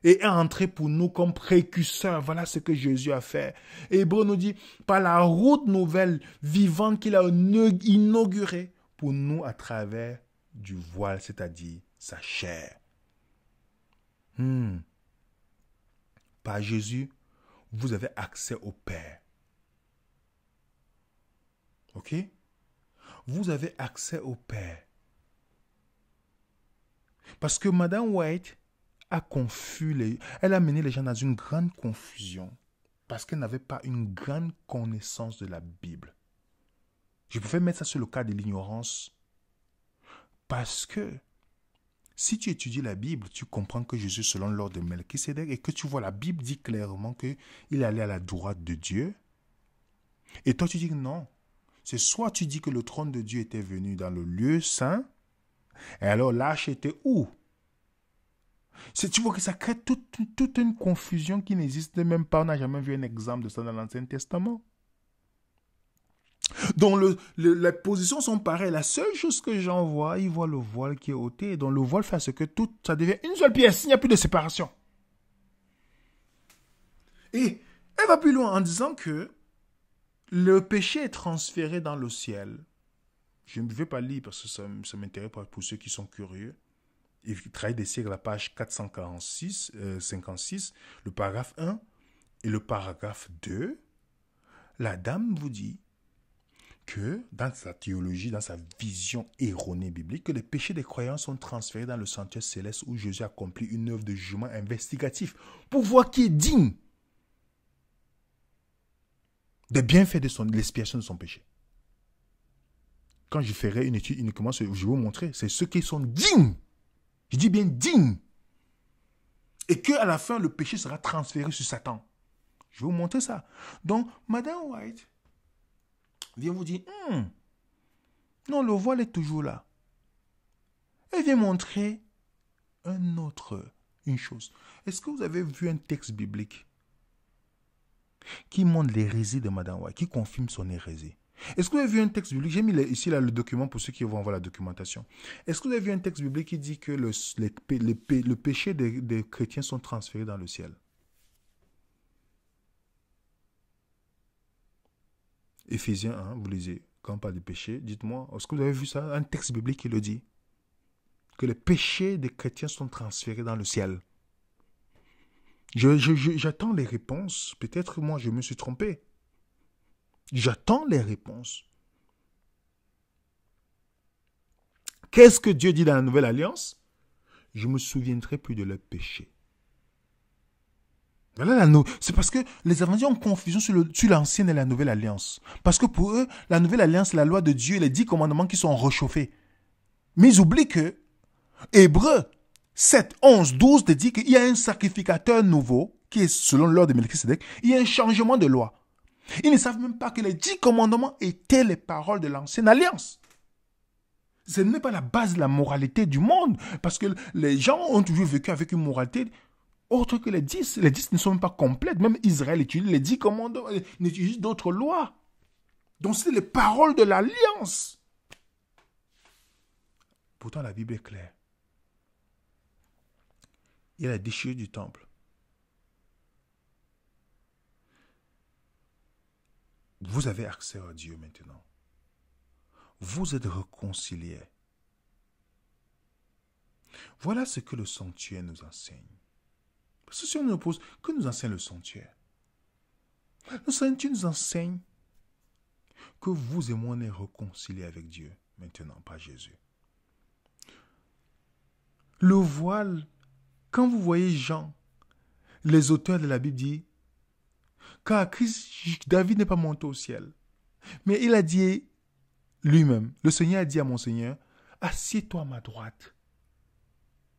et est entrée pour nous comme précurseur. Voilà ce que Jésus a fait. Hébreu nous dit, par la route nouvelle, vivante qu'il a inaugurée pour nous à travers du voile, c'est-à-dire sa chair. Par Jésus, vous avez accès au Père. Ok? Vous avez accès au Père. Parce que Madame White a elle a mené les gens dans une grande confusion parce qu'elle n'avait pas une grande connaissance de la Bible. Je pouvais mettre ça sur le cas de l'ignorance parce que si tu étudies la Bible, tu comprends que Jésus, selon l'ordre de Melchisédek, et que tu vois la Bible dit clairement qu'il allait à la droite de Dieu. Et toi, tu dis que non. C'est soit tu dis que le trône de Dieu était venu dans le lieu saint, et alors l'arche était où? Tu vois que ça crée toute une confusion qui n'existe même pas. On n'a jamais vu un exemple de ça dans l'Ancien Testament. Donc les positions sont pareilles. La seule chose que Jean voit, il voit le voile qui est ôté. Donc le voile fait à ce que tout, ça devient une seule pièce. Il n'y a plus de séparation. Et elle va plus loin en disant que le péché est transféré dans le ciel. Je ne vais pas lire parce que ça m'intéresse pour ceux qui sont curieux. Il travaille des siècles, la page 446, 56, le paragraphe 1 et le paragraphe 2. La dame vous dit que dans sa théologie, dans sa vision erronée biblique, que les péchés des croyants sont transférés dans le sanctuaire céleste où Jésus accomplit une œuvre de jugement investigatif pour voir qui est digne des bienfaits de l'expiation de son péché. Quand je ferai une étude uniquement, je vais vous montrer, c'est ceux qui sont dignes. Je dis bien dignes. Et qu'à la fin, le péché sera transféré sur Satan. Je vais vous montrer ça. Donc, Madame White vient vous dire, non, le voile est toujours là. Elle vient montrer une chose. Est-ce que vous avez vu un texte biblique qui montre l'hérésie de Madame White, qui confirme son hérésie? Est-ce que vous avez vu un texte biblique? J'ai mis ici là, le document pour ceux qui vont voir la documentation. Est-ce que vous avez vu un texte biblique qui dit que le péché des chrétiens sont transférés dans le ciel? Éphésiens 1, vous lisez. Quand on parle de péché, dites-moi, est-ce que vous avez vu ça? Un texte biblique qui le dit. Que les péchés des chrétiens sont transférés dans le ciel. J'attends les réponses. Peut-être moi je me suis trompé. J'attends les réponses. Qu'est-ce que Dieu dit dans la Nouvelle Alliance? Je ne me souviendrai plus de leurs péchés. Voilà c'est parce que les évangéliens ont confusion sur l'ancienne et la Nouvelle Alliance. Parce que pour eux, la Nouvelle Alliance, c'est la loi de Dieu et les 10 commandements qui sont réchauffés. Mais ils oublient que Hébreux 7, 11, 12 te dit qu'il y a un sacrificateur nouveau qui est selon l'ordre de Melchisédek. Il y a un changement de loi. Ils ne savent même pas que les 10 commandements étaient les paroles de l'ancienne alliance. Ce n'est pas la base de la moralité du monde. Parce que les gens ont toujours vécu avec une moralité autre que les 10. Les 10 ne sont même pas complètes. Même Israël utilise les 10 commandements, il utilise d'autres lois. Donc c'est les paroles de l'alliance. Pourtant la Bible est claire. Il y a la déchirure du temple. Vous avez accès à Dieu maintenant. Vous êtes réconciliés. Voilà ce que le sanctuaire nous enseigne. Parce que si on nous pose, que nous enseigne le sanctuaire? Le sanctuaire nous enseigne que vous et moi on est réconciliés avec Dieu maintenant, pas Jésus. Le voile, quand vous voyez Jean, les auteurs de la Bible disent, car Christ, David n'est pas monté au ciel, mais il a dit lui-même, le Seigneur a dit à mon Seigneur, assieds-toi à ma droite.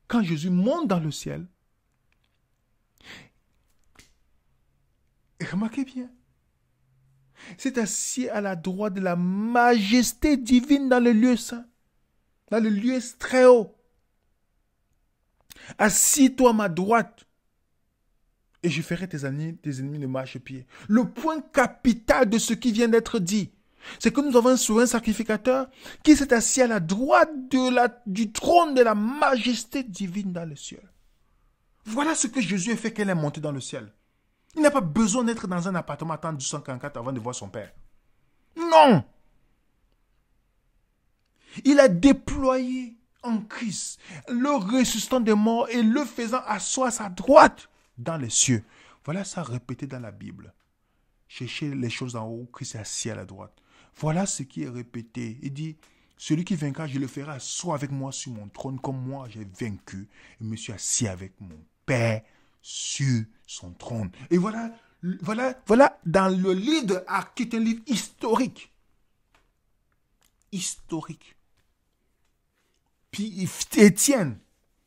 Quand Jésus monte dans le ciel, et remarquez bien, c'est assis à la droite de la majesté divine dans le lieu saint, dans le lieu très haut. Assis-toi à ma droite et je ferai tes ennemis de marchepied. Le point capital de ce qui vient d'être dit, c'est que nous avons un souverain sacrificateur qui s'est assis à la droite du trône de la majesté divine dans le ciel. Voilà ce que Jésus a fait qu'elle est montée dans le ciel. Il n'a pas besoin d'être dans un appartement à 1244 avant de voir son Père. Non! Il a déployé en Christ le ressuscitant des morts et le faisant asseoir à sa droite dans les cieux. Voilà ça répété dans la Bible. Cherchez les choses en haut, Christ est assis à la droite. Voilà ce qui est répété. Il dit, celui qui vaincra, je le ferai asseoir avec moi sur mon trône, comme moi j'ai vaincu et me suis assis avec mon Père sur son trône. Et voilà dans le livre de Actes, qui est un livre historique. Historique. Puis Étienne,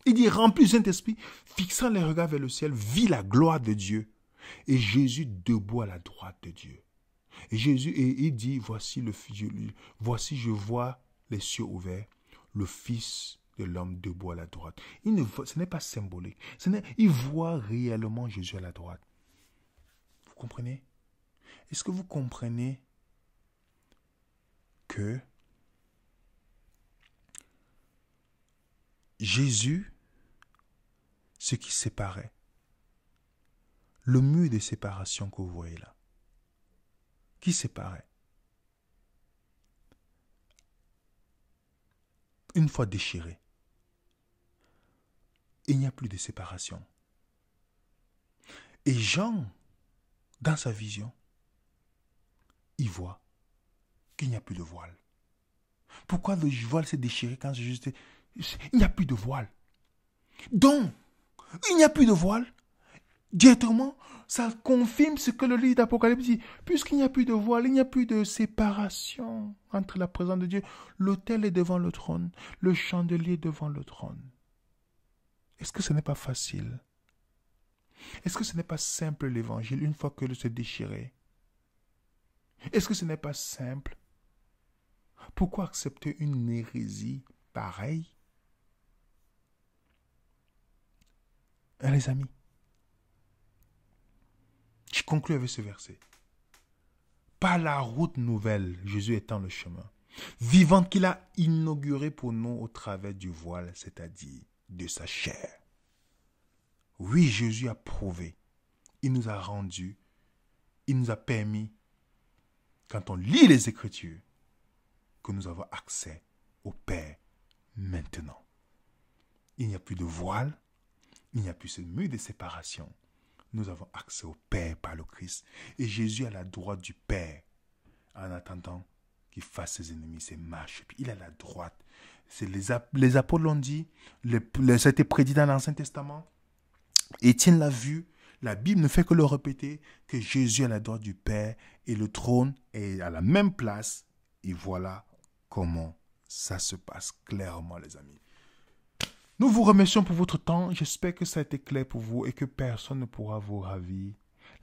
il dit, rempli du Saint-Esprit, fixant les regards vers le ciel, vit la gloire de Dieu. Et Jésus debout à la droite de Dieu. Et il dit, voici je vois les cieux ouverts, le Fils de l'homme debout à la droite. Ce n'est pas symbolique. Il voit réellement Jésus à la droite. Vous comprenez? Est-ce que vous comprenez que Jésus, ce qui séparait, le mur de séparation que vous voyez là, qui séparait, une fois déchiré, il n'y a plus de séparation. Et Jean, dans sa vision, il voit qu'il n'y a plus de voile. Pourquoi le voile s'est déchiré quand Jésus était... Il n'y a plus de voile. Donc, il n'y a plus de voile. Directement, ça confirme ce que le livre d'Apocalypse dit. Puisqu'il n'y a plus de voile, il n'y a plus de séparation entre la présence de Dieu. L'autel est devant le trône. Le chandelier est devant le trône. Est-ce que ce n'est pas facile? Est-ce que ce n'est pas simple l'évangile une fois que c'est déchiré? Est-ce que ce n'est pas simple? Pourquoi accepter une hérésie pareille? Les amis, je conclue avec ce verset. par la route nouvelle, Jésus étant le chemin, vivante qu'il a inaugurée pour nous au travers du voile, c'est-à-dire de sa chair. Oui, Jésus a prouvé, il nous a rendu, il nous a permis, quand on lit les Écritures, que nous avons accès au Père maintenant. Il n'y a plus de voile, il n'y a plus ce mur de séparation. Nous avons accès au Père par le Christ. Et Jésus est à la droite du Père en attendant qu'il fasse ses ennemis, ses marches. Il est à la droite. C'est les apôtres l'ont dit, ça a été prédit dans l'Ancien Testament. Étienne l'a vu, la Bible ne fait que le répéter, que Jésus est à la droite du Père et le trône est à la même place. Et voilà comment ça se passe clairement, les amis. Nous vous remercions pour votre temps. J'espère que ça a été clair pour vous et que personne ne pourra vous ravir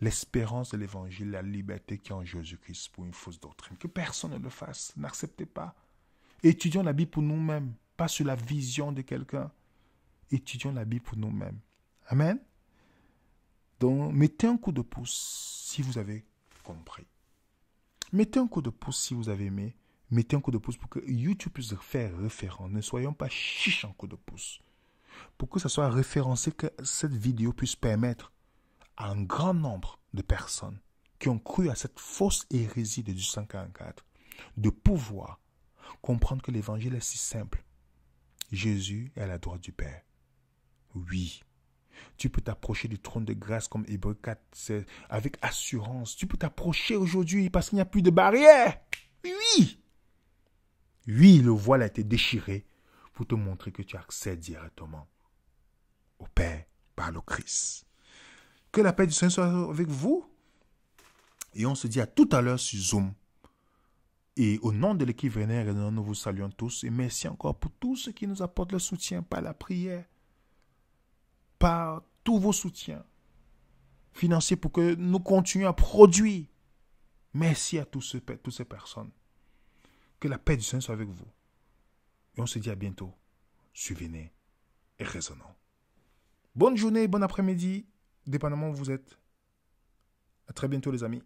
l'espérance de l'évangile, la liberté qui est en Jésus-Christ pour une fausse doctrine. Que personne ne le fasse. N'acceptez pas. Étudions la Bible pour nous-mêmes, pas sur la vision de quelqu'un. Étudions la Bible pour nous-mêmes. Amen. Donc, mettez un coup de pouce si vous avez compris. Mettez un coup de pouce si vous avez aimé. Mettez un coup de pouce pour que YouTube puisse faire référence. Ne soyons pas chiches en coup de pouce. Pour que ça soit référencé, que cette vidéo puisse permettre à un grand nombre de personnes qui ont cru à cette fausse hérésie de 1844 de pouvoir comprendre que l'évangile est si simple. Jésus est à la droite du Père. Oui. Tu peux t'approcher du trône de grâce comme Hébreux 4, avec assurance. Tu peux t'approcher aujourd'hui parce qu'il n'y a plus de barrière. Oui. Oui, le voile a été déchiré pour te montrer que tu accèdes directement au Père par le Christ. Que la paix du Seigneur soit avec vous. Et on se dit à tout à l'heure sur Zoom. Et au nom de l'équipe Vénère, nous vous saluons tous. Et merci encore pour tous ceux qui nous apportent le soutien par la prière, par tous vos soutiens financiers pour que nous continuions à produire. Merci à toutes ces personnes. Que la paix du Seigneur soit avec vous. Et on se dit à bientôt. Suivez et raisonnons. Bonne journée, bon après-midi, dépendamment où vous êtes. À très bientôt les amis.